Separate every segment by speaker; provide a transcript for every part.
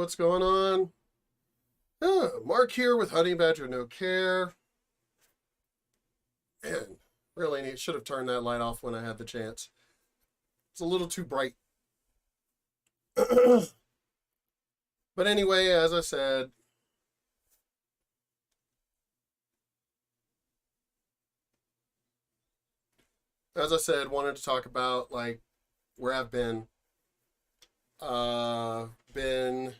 Speaker 1: what's going on? Mark here with Honey Badger No Care. Man, really should have turned that light off when I had the chance. It's a little too bright. But anyway, as I said, wanted to talk about like where I've been. Been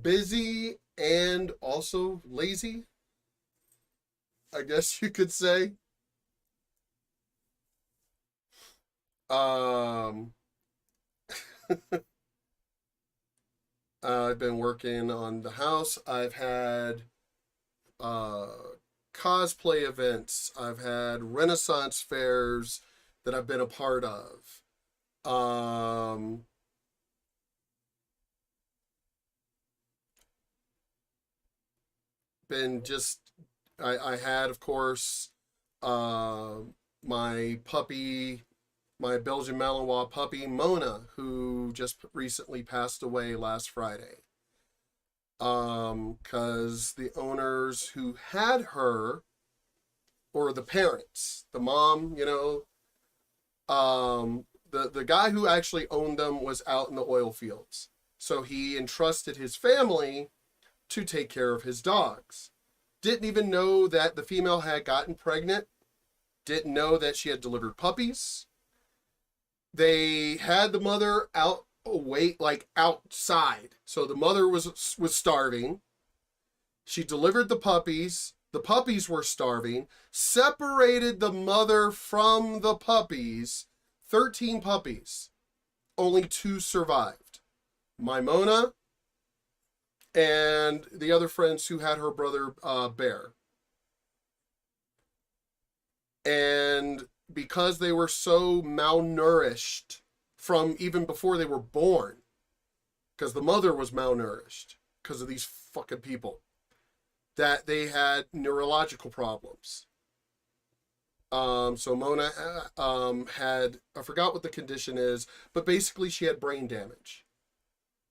Speaker 1: busy and also lazy, I guess you could say. Um, I've been working on the house. I've had uh, cosplay events. I've had Renaissance fairs that I've been a part of. Um, been just I had, of course, uh, my puppy, my Belgian Malinois puppy Mona, who just recently passed away last Friday. Because the owners who had her, or the parents, the mom, the guy who actually owned them was out in the oil fields, so he entrusted his family to take care of his dogs. Didn't even know that the female had gotten pregnant. Didn't know that she had delivered puppies. They had the mother out away, like outside. So the mother was starving. She delivered the puppies. The puppies were starving. Separated the mother from the puppies. 13 puppies. Only 2 survived. My Mona and the other friends who had her brother Bear. And because they were so malnourished from even before they were born, because the mother was malnourished because of these fucking people, that they had neurological problems. So Mona had, I forgot what the condition is, but basically she had brain damage.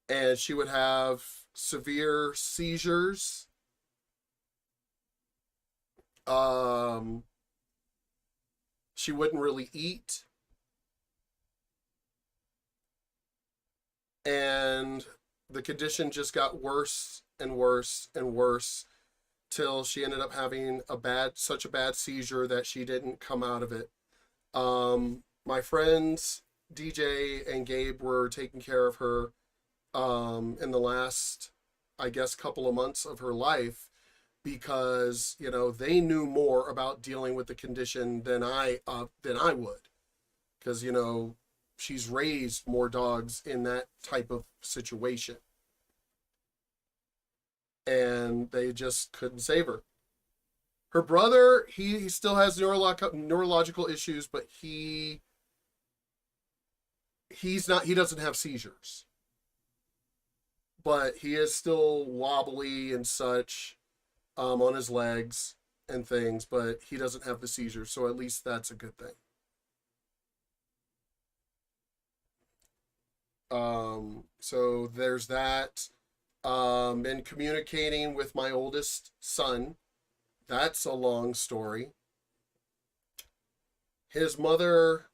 Speaker 1: And she would have severe seizures. She wouldn't really eat. And the condition just got worse and worse and worse till she ended up having such a bad seizure that she didn't come out of it. My friends, DJ and Gabe, were taking care of her in the last, I guess, couple of months of her life, because they knew more about dealing with the condition than I would, because she's raised more dogs in that type of situation, and they just couldn't save her. Her brother, he still has neurological issues, but he doesn't have seizures, but he is still wobbly and such, on his legs and things, but he doesn't have the seizures, so at least that's a good thing. So there's that. Been communicating with my oldest son. That's a long story. His mother,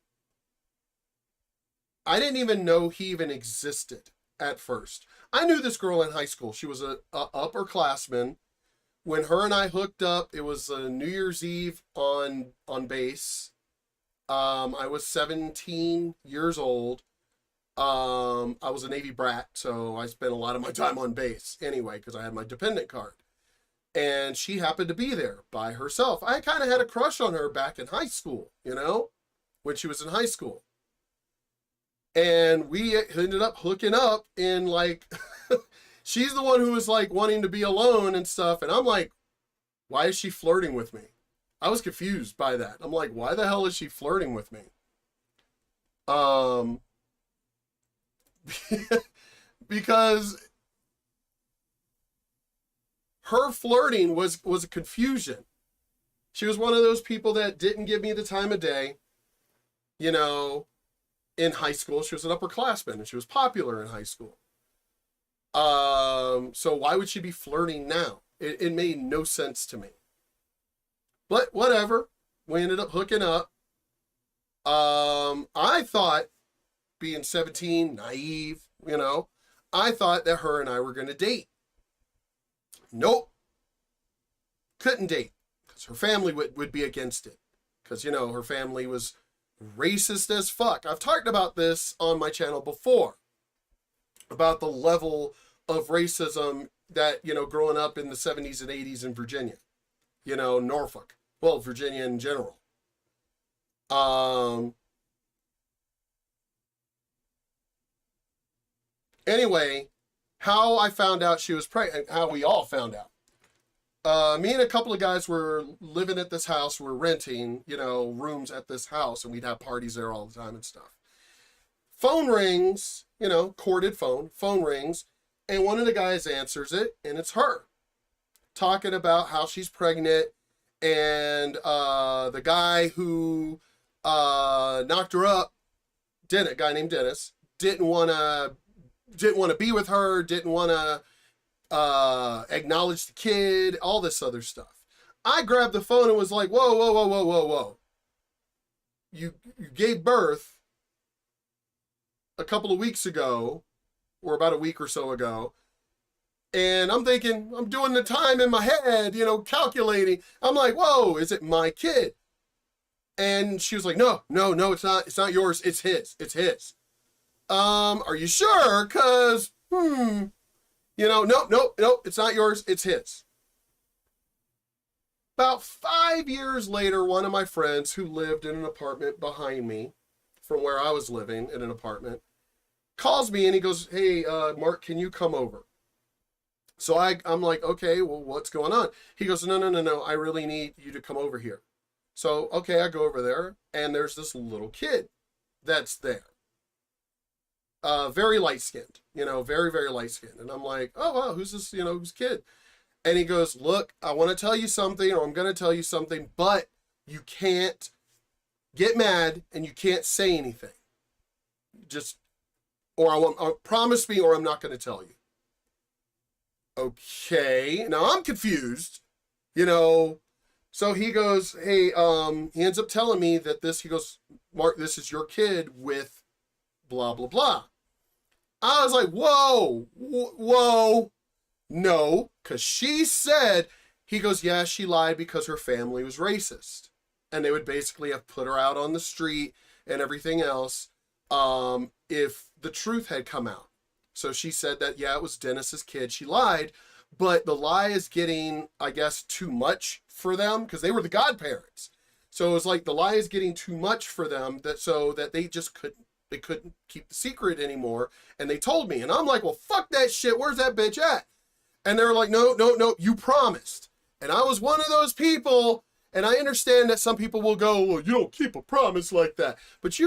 Speaker 1: I didn't even know he even existed at first. I knew this girl in high school. She was a upperclassman. When her and I hooked up, it was New Year's Eve on base. I was 17 years old. I was a Navy brat, so I spent a lot of my time on base anyway, because I had my dependent card. And she happened to be there by herself. I kind of had a crush on her back in high school, when she was in high school. And we ended up hooking up in like, she's the one who was like wanting to be alone and stuff. And I'm like, why is she flirting with me? I was confused by that. I'm like, why the hell is she flirting with me? Because her flirting was a confusion. She was one of those people that didn't give me the time of day. In high school, she was an upperclassman and she was popular in high school. So why would she be flirting now? It made no sense to me. But whatever. We ended up hooking up. I thought, being 17, naive, I thought that her and I were going to date. Nope. Couldn't date. Because her family would be against it. Because, her family was racist as fuck. I've talked about this on my channel before. About the level of racism that, growing up in the 70s and 80s in Virginia. Norfolk. Well, Virginia in general. Anyway, how I found out she was pregnant, how we all found out. Me and a couple of guys were living at this house. We're renting, rooms at this house, and we'd have parties there all the time and stuff. Phone rings, corded phone rings, and one of the guys answers it, and it's her. Talking about how she's pregnant, and the guy who knocked her up, a guy named Dennis, didn't want to be with her, didn't want to acknowledge the kid, all this other stuff. I grabbed the phone and was like, whoa, whoa, whoa, whoa, whoa, whoa. You gave birth a couple of weeks ago, or about a week or so ago, and I'm thinking, I'm doing the time in my head, calculating. I'm like, whoa, is it my kid? And she was like, no, it's not. It's not yours. It's his. Are you sure? Cause, nope, it's not yours. It's his. About 5 years later, one of my friends who lived in an apartment behind me from where I was living in an apartment calls me and he goes, hey, Mark, can you come over? So I'm like, okay, well, what's going on? He goes, no, I really need you to come over here. So, okay, I go over there and there's this little kid that's there. Very light-skinned, very, very light-skinned. And I'm like, oh, wow, who's this, who's kid? And he goes, look, I want to tell you something, or I'm going to tell you something, but you can't get mad and you can't say anything. Just, or promise me, or I'm not going to tell you. Okay, now I'm confused, So he goes, hey, he ends up telling me that he goes, Mark, this is your kid with blah, blah, blah. I was like, whoa, no, because she said, he goes, yeah, she lied because her family was racist. And they would basically have put her out on the street and everything else if the truth had come out. So she said that, yeah, it was Dennis's kid. She lied, but the lie is getting, I guess, too much for them because they were the godparents. So it was like the lie is getting too much for them so that they just couldn't keep the secret anymore. And they told me, and I'm like, well, fuck that shit. Where's that bitch at? And they were like, no, you promised. And I was one of those people. And I understand that some people will go, well, you don't keep a promise like that. But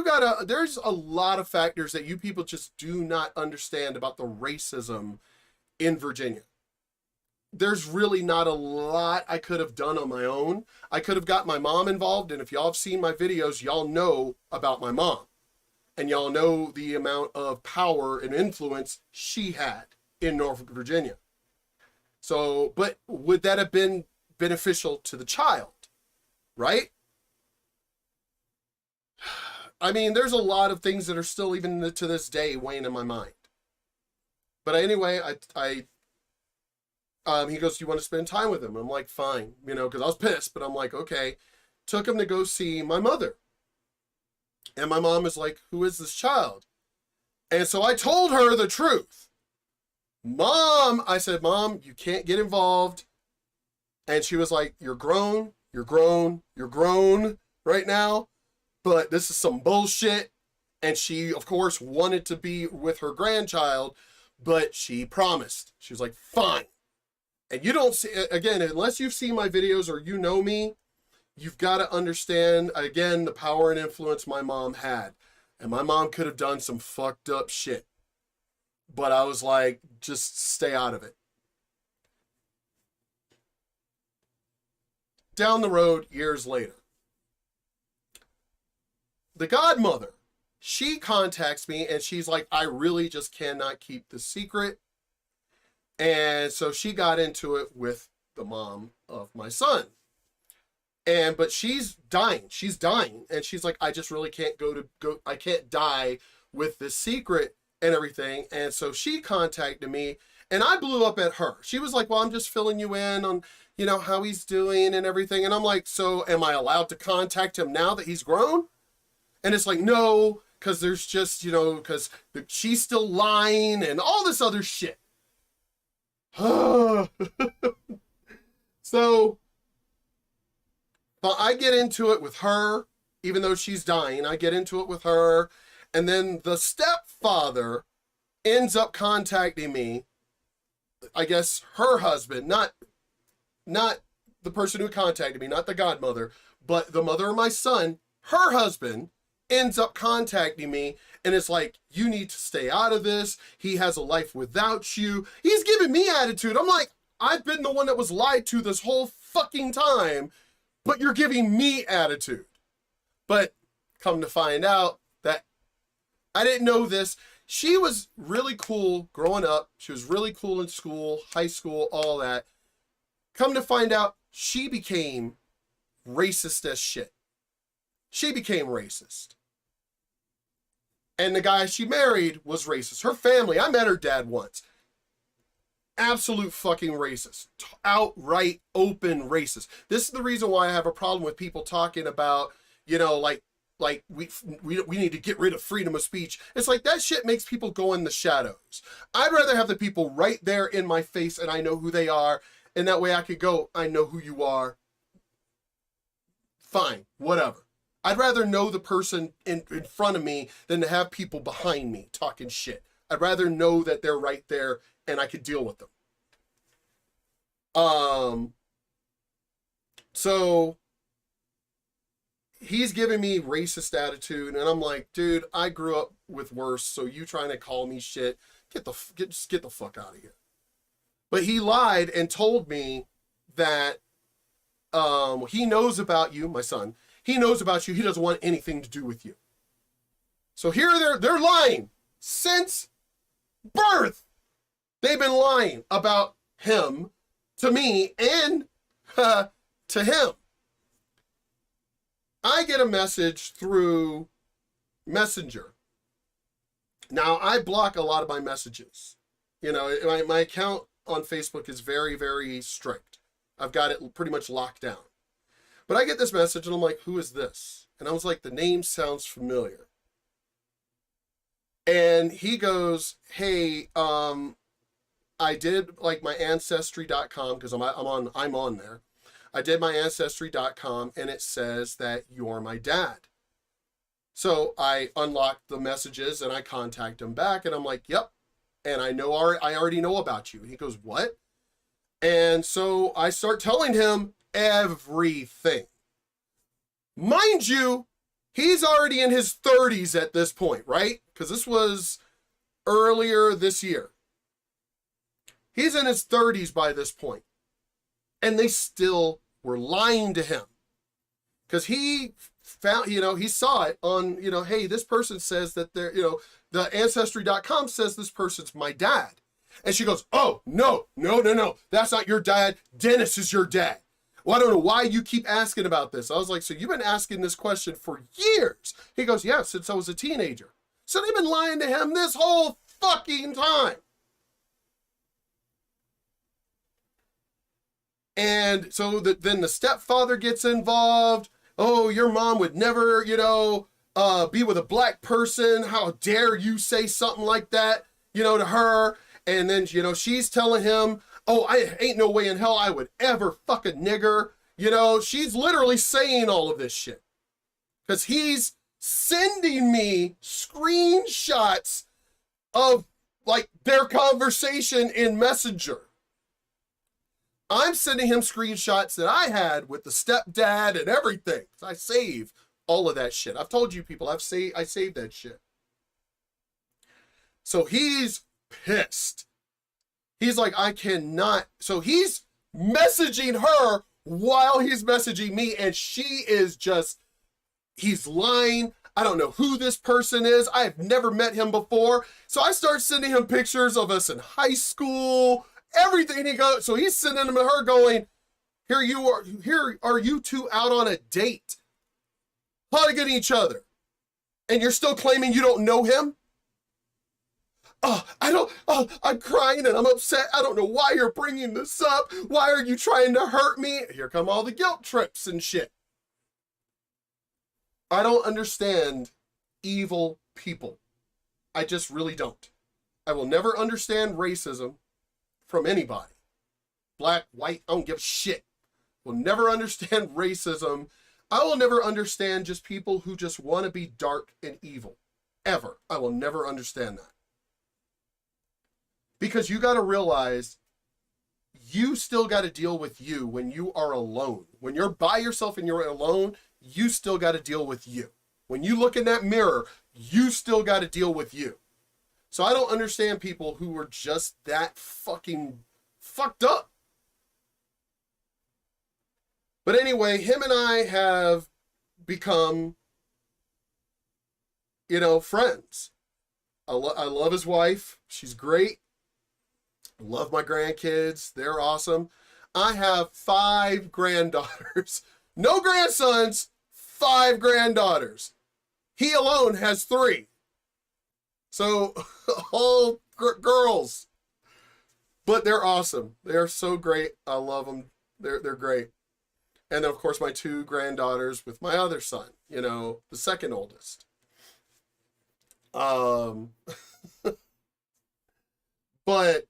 Speaker 1: there's a lot of factors that you people just do not understand about the racism in Virginia. There's really not a lot I could have done on my own. I could have got my mom involved. And if y'all have seen my videos, y'all know about my mom. And y'all know the amount of power and influence she had in Norfolk, Virginia. So, but would that have been beneficial to the child? Right? I mean, there's a lot of things that are still, even to this day, weighing in my mind. But anyway, he goes, do you want to spend time with him? I'm like, fine, because I was pissed, but I'm like, okay. Took him to go see my mother. And my mom is like, who is this child? And so I told her the truth. I said, Mom, you can't get involved. And she was like, you're grown right now, but this is some bullshit. And she, of course, wanted to be with her grandchild, but she promised. She was like, fine. And you don't see, again, unless you've seen my videos or you know me, you've got to understand, again, the power and influence my mom had. And my mom could have done some fucked up shit. But I was like, just stay out of it. Down the road, years later, the godmother, she contacts me and she's like, I really just cannot keep this secret. And so she got into it with the mom of my son. But she's dying. She's dying. And she's like, I just really can't I can't die with this secret and everything. And so she contacted me and I blew up at her. She was like, well, I'm just filling you in on, how he's doing and everything. And I'm like, so am I allowed to contact him now that he's grown? And it's like, no, because there's just, because she's still lying and all this other shit. So, but I get into it with her, even though she's dying. I get into it with her. And then the stepfather ends up contacting me. I guess her husband, not the person who contacted me, not the godmother, but the mother of my son, her husband ends up contacting me. And it's like, you need to stay out of this. He has a life without you. He's giving me attitude. I'm like, I've been the one that was lied to this whole fucking time, but you're giving me attitude. But come to find out that I didn't know this. She was really cool growing up. She was really cool in school, high school, all that. Come to find out, she became racist as shit. She became racist. And the guy she married was racist. Her family, I met her dad once. Absolute fucking racist. Outright open racist. This is the reason why I have a problem with people talking about, like we need to get rid of freedom of speech. It's like that shit makes people go in the shadows. I'd rather have the people right there in my face and I know who they are. And that way I could go, I know who you are. Fine, whatever. I'd rather know the person in front of me than to have people behind me talking shit. I'd rather know that they're right there and I could deal with them. So he's giving me racist attitude and I'm like, dude, I grew up with worse. So you trying to call me shit, just get the fuck out of here. But he lied and told me that he knows about you, my son. He knows about you. He doesn't want anything to do with you. So here they're lying since birth. They've been lying about him to me and to him. I get a message through Messenger. Now, I block a lot of my messages. My account on Facebook is very, very strict. I've got it pretty much locked down. But I get this message and I'm like, who is this? And I was like, the name sounds familiar. And he goes, hey, I did like my ancestry.com because I'm on there. I did my ancestry.com and it says that you're my dad. So I unlocked the messages and I contact him back and I'm like, yep. And I already know about you. And he goes, what? And so I start telling him everything. Mind you, he's already in his 30s at this point, right? Because this was earlier this year. He's in his 30s by this point. And they still were lying to him. Because he found, he saw it on, hey, this person says that they're, the ancestry.com says this person's my dad. And she goes, oh, no. That's not your dad. Dennis is your dad. Well, I don't know why you keep asking about this. I was like, so you've been asking this question for years. He goes, yeah, since I was a teenager. So they've been lying to him this whole fucking time. And so then the stepfather gets involved. Oh, your mom would never, be with a black person. How dare you say something like that, to her. And then, she's telling him, oh, I ain't no way in hell I would ever fuck a nigger. She's literally saying all of this shit. Because he's sending me screenshots of, like, their conversation in Messenger. I'm sending him screenshots that I had with the stepdad and everything. I save all of that shit. I've told you people, I saved that shit. So he's pissed. He's like, I cannot. So he's messaging her while he's messaging me. And she is just, he's lying. I don't know who this person is. I have never met him before. So I start sending him pictures of us in high school everything. He goes, so he's sending them to her going, here are you two out on a date, hugging each other, and you're still claiming you don't know him? I'm crying and I'm upset. I don't know why you're bringing this up. Why are you trying to hurt me? Here come all the guilt trips and shit. I don't understand evil people. I just really don't. I will never understand racism from anybody. Black, white, I don't give a shit. Will never understand racism. I will never understand just people who just want to be dark and evil. Ever. I will never understand that. Because you got to realize you still got to deal with you when you are alone. When you're by yourself and you're alone, you still got to deal with you. When you look in that mirror, you still got to deal with you. So I don't understand people who are just that fucking fucked up. But anyway, him and I have become, friends. I love his wife. She's great. I love my grandkids. They're awesome. I have 5 granddaughters. No grandsons, 5 granddaughters. He alone has 3. So, all girls. But they're awesome. They're so great. I love them. They're great. And then, of course, my 2 granddaughters with my other son, the second oldest. But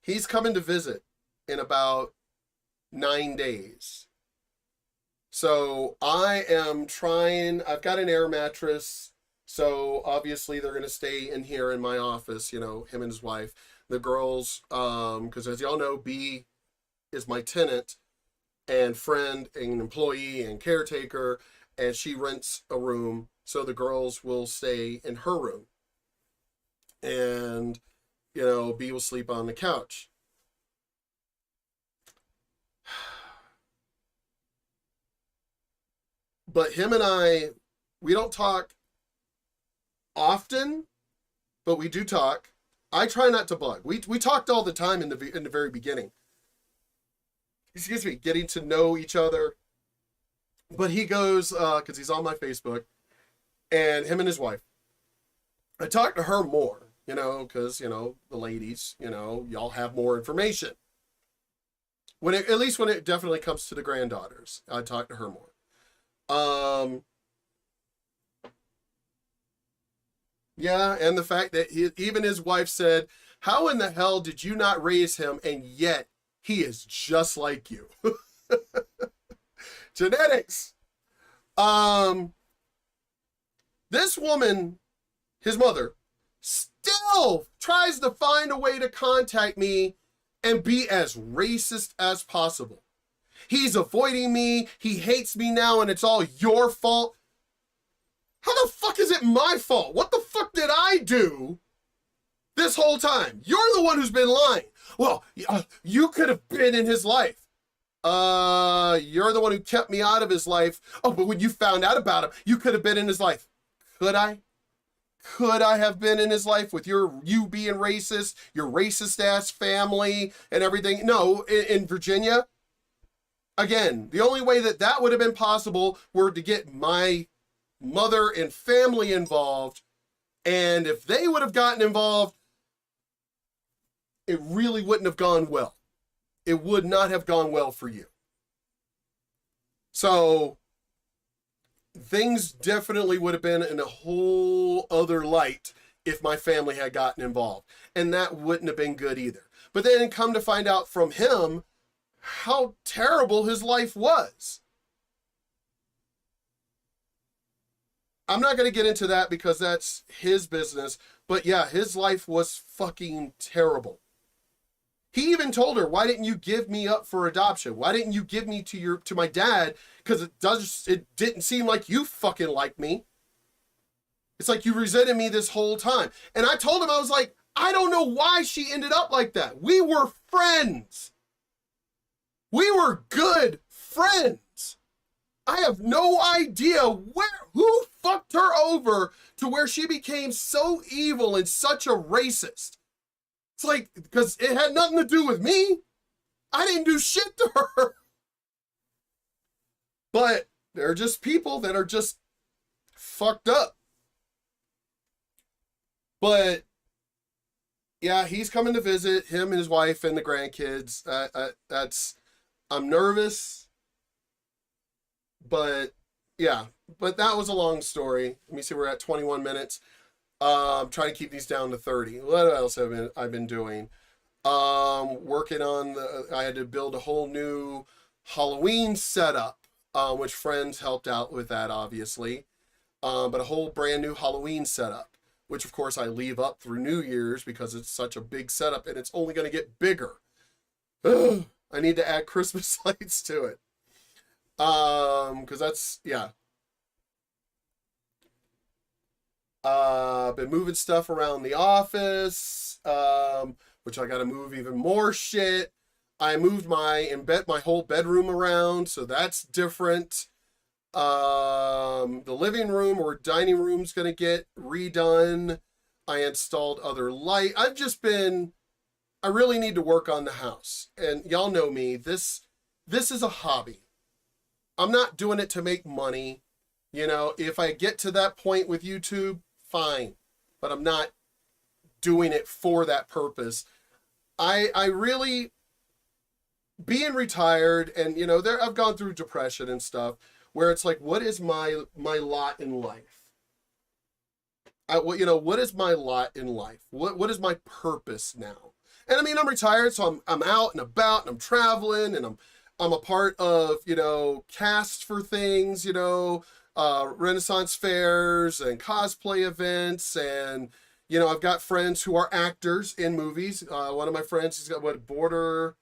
Speaker 1: he's coming to visit in about 9 days. So I am trying, I've got an air mattress. So obviously they're going to stay in here in my office, him and his wife. The girls, because as y'all know, B is my tenant and friend and employee and caretaker, and she rents a room. So the girls will stay in her room. And, B will sleep on the couch. But him and I, we don't talk often, but we do talk. I try not to bug. We talked all the time in the very beginning. Excuse me, getting to know each other. But he goes, because he's on my Facebook, and him and his wife. I talk to her more, because, the ladies, y'all have more information. At least when it definitely comes to the granddaughters, I talk to her more. Yeah, and the fact that even his wife said, how in the hell did you not raise him, and yet he is just like you? Genetics. This woman, his mother, still tries to find a way to contact me and be as racist as possible. He's avoiding me. He hates me now, and it's all your fault. How the fuck is it my fault? What the fuck did I do this whole time? You're the one who's been lying. Well, you could have been in his life. You're the one who kept me out of his life. Oh, but when you found out about him, you could have been in his life. Could I? Could I have been in his life with you being racist, your racist ass family and everything? No, in Virginia, again, the only way that would have been possible were to get my mother and family involved. And if they would have gotten involved, it really wouldn't have gone well. It would not have gone well for you. So things definitely would have been in a whole other light if my family had gotten involved. And that wouldn't have been good either. But then come to find out from him how terrible his life was. I'm not going to get into that because that's his business. But yeah, his life was fucking terrible. He even told her, why didn't you give me up for adoption? Why didn't you give me to my dad? Because it didn't seem like you fucking liked me. It's like you resented me this whole time. And I told him, I was like, I don't know why she ended up like that. We were friends. We were good friends. I have no idea who fucked her over to where she became so evil and such a racist. It's like, because it had nothing to do with me. I didn't do shit to her. But there are just people that are just fucked up. But yeah, he's coming to visit, him and his wife and the grandkids. I'm nervous, but yeah, but that was a long story. Let me see, we're at 21 minutes. Trying to keep these down to 30. What else have I've been doing? Working on I had to build a whole new Halloween setup, which friends helped out with that, obviously. But a whole brand new Halloween setup, which of course I leave up through New Year's because it's such a big setup and it's only going to get bigger. Ugh, I need to add Christmas lights to it. Because that's, yeah. Been moving stuff around the office, which I got to move even more shit. I moved my whole bedroom around, so that's different. The living room or dining room's gonna get redone. I installed other light. I really need to work on the house. And y'all know me, this is a hobby. I'm not doing it to make money. You know, if I get to that point with YouTube, fine. But I'm not doing it for that purpose. I really, being retired and, you know, I've gone through depression and stuff where it's like, what is my lot in life? What is my lot in life? What is my purpose now? And I mean, I'm retired, so I'm out and about and I'm traveling and I'm a part of, you know, cast for things, you know, Renaissance fairs and cosplay events. And, you know, I've got friends who are actors in movies. One of my friends, he's got Border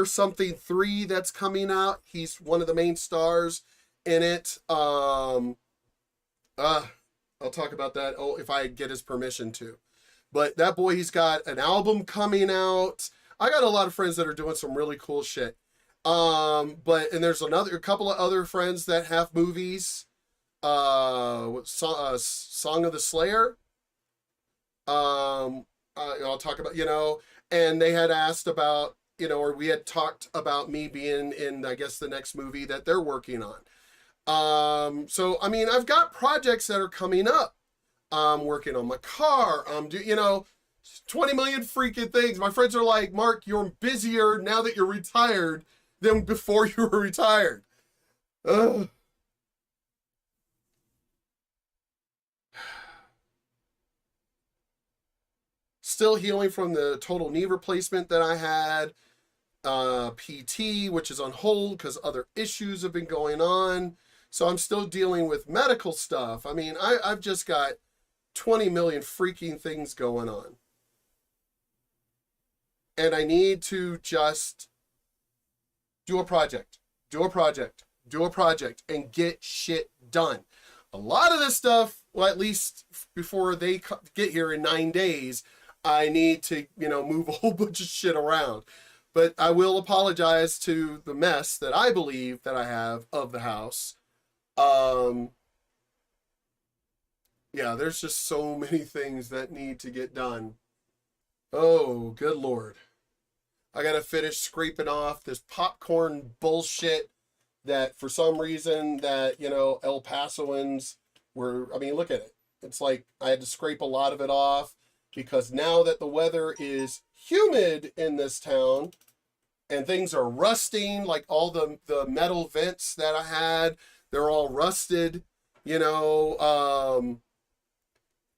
Speaker 1: something 3 that's coming out. He's one of the main stars in it. I'll talk about that if I get his permission to. But that boy, he's got an album coming out. I got a lot of friends that are doing some really cool shit. And there's a couple of other friends that have movies. Song of the Slayer. I'll talk about, you know, and they had asked about, you know, or we had talked about me being in, I guess, the next movie that they're working on. So, I mean, I've got projects that are coming up. I'm working on my car. You know, 20 million freaking things. My friends are like, Mark, you're busier now that you're retired than before you were retired. Ugh. Still healing from the total knee replacement that I had. PT, which is on hold because other issues have been going on. So I'm still dealing with medical stuff. I mean, I've just got 20 million freaking things going on. And I need to just do a project, and get shit done. A lot of this stuff, well, at least before they get here in 9 days, I need to, you know, move a whole bunch of shit around. But I will apologize to the mess that I believe that I have of the house. Yeah, there's just so many things that need to get done. Oh, good Lord. I gotta finish scraping off this popcorn bullshit that for some reason that, you know, El Pasoans I mean, look at it. It's like I had to scrape a lot of it off because now that the weather is humid in this town and things are rusting, like all the metal vents that I had, they're all rusted, you know,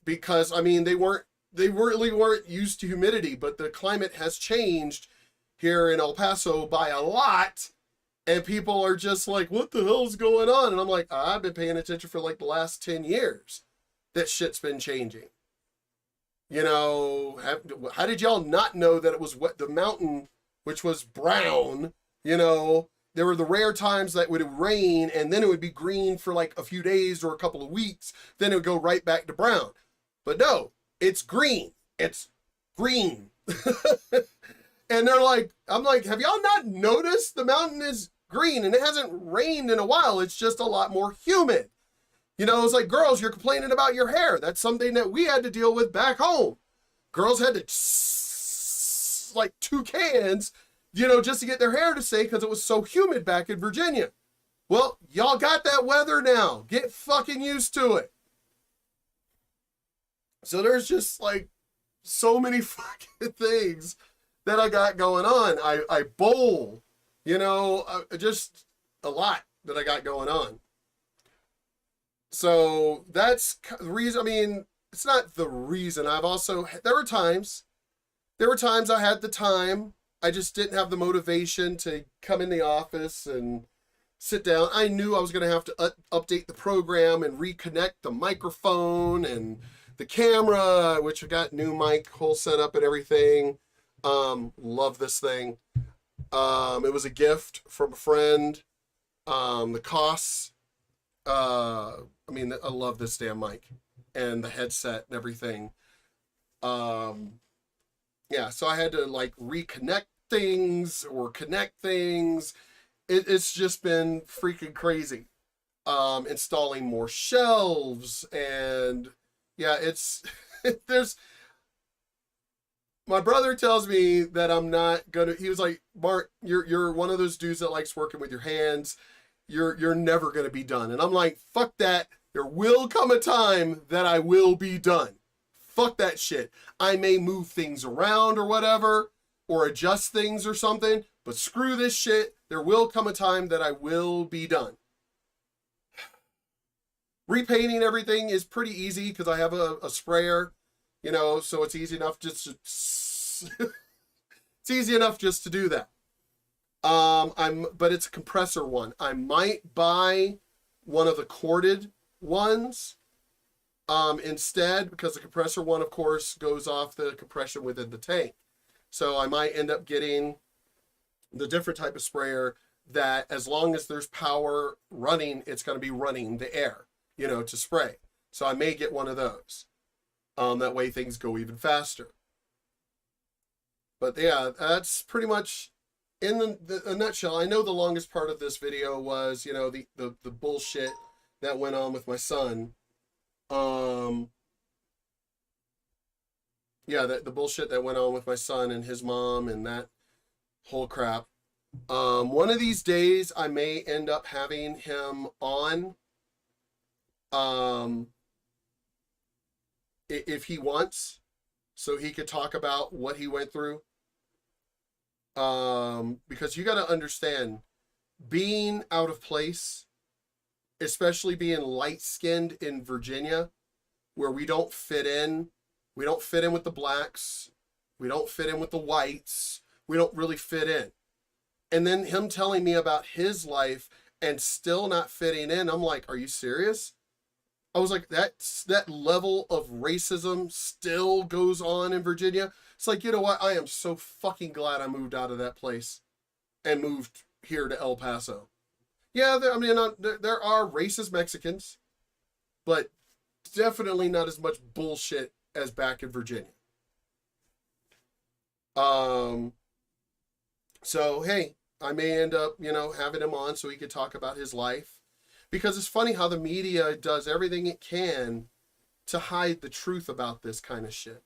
Speaker 1: because I mean, they really weren't used to humidity, but the climate has changed here in El Paso by a lot. And people are just like, what the hell's going on? And I'm like, I've been paying attention for like the last 10 years. That shit's been changing. You know, how did y'all not know that it was the mountain, which was brown, you know, there were the rare times that it would rain and then it would be green for like a few days or a couple of weeks. Then it would go right back to brown. But no, it's green. It's green. And they're like, I'm like, have y'all not noticed the mountain is green and it hasn't rained in a while? It's just a lot more humid. You know, it's like, girls, you're complaining about your hair. That's something that we had to deal with back home. Girls had to like 2 cans, you know, just to get their hair to stay because it was so humid back in Virginia. Well, y'all got that weather now. Get fucking used to it. So there's just like so many fucking things that I got going on. I bowl, you know, just a lot that I got going on. So that's the reason. I mean, it's not the reason. There were times I had the time. I just didn't have the motivation to come in the office and sit down. I knew I was going to have to update the program and reconnect the microphone and the camera, which I got new mic, whole setup and everything. Love this thing. It was a gift from a friend. The costs, I mean, I love this damn mic and the headset and everything. Yeah, so I had to like reconnect things or connect things. It's just been freaking crazy. Installing more shelves and yeah, it's there's my brother tells me that I'm not gonna. He was like, Mark, you're one of those dudes that likes working with your hands. You're never gonna be done. And I'm like, fuck that. There will come a time that I will be done. Fuck that shit. I may move things around or whatever, or adjust things or something, but screw this shit. There will come a time that I will be done. Repainting everything is pretty easy because I have a sprayer, you know, so it's easy enough just to it's easy enough just to do that. But it's a compressor one. I might buy one of the corded ones instead, because the compressor one, of course, goes off the compression within the tank. So I might end up getting the different type of sprayer that, as long as there's power running, it's going to be running the air, you know, to spray. So I may get one of those. That way things go even faster. But yeah, that's pretty much in the nutshell. I know the longest part of this video was, you know, the bullshit that went on with my son. Yeah, the bullshit that went on with my son and his mom and that whole crap. One of these days I may end up having him on, if he wants, so he could talk about what he went through. Because you got to understand, being out of place, especially being light-skinned in Virginia, where we don't fit in. We don't fit in with the blacks. We don't fit in with the whites. We don't really fit in. And then him telling me about his life and still not fitting in, I'm like, are you serious? I was like, that level of racism still goes on in Virginia. It's like, you know what? I am so fucking glad I moved out of that place and moved here to El Paso. Yeah, there are racist Mexicans, but definitely not as much bullshit as back in Virginia. So, hey, I may end up, you know, having him on so he could talk about his life. Because it's funny how the media does everything it can to hide the truth about this kind of shit.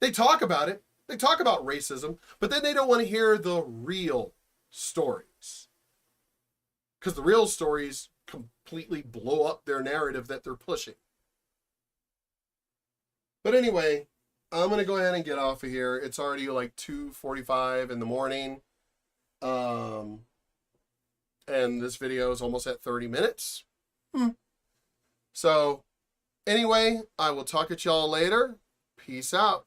Speaker 1: They talk about it. They talk about racism, but then they don't want to hear the real stories. Because the real stories completely blow up their narrative that they're pushing. But anyway, I'm going to go ahead and get off of here. It's already like 2:45 in the morning. And this video is almost at 30 minutes. So, anyway, I will talk at y'all later. Peace out.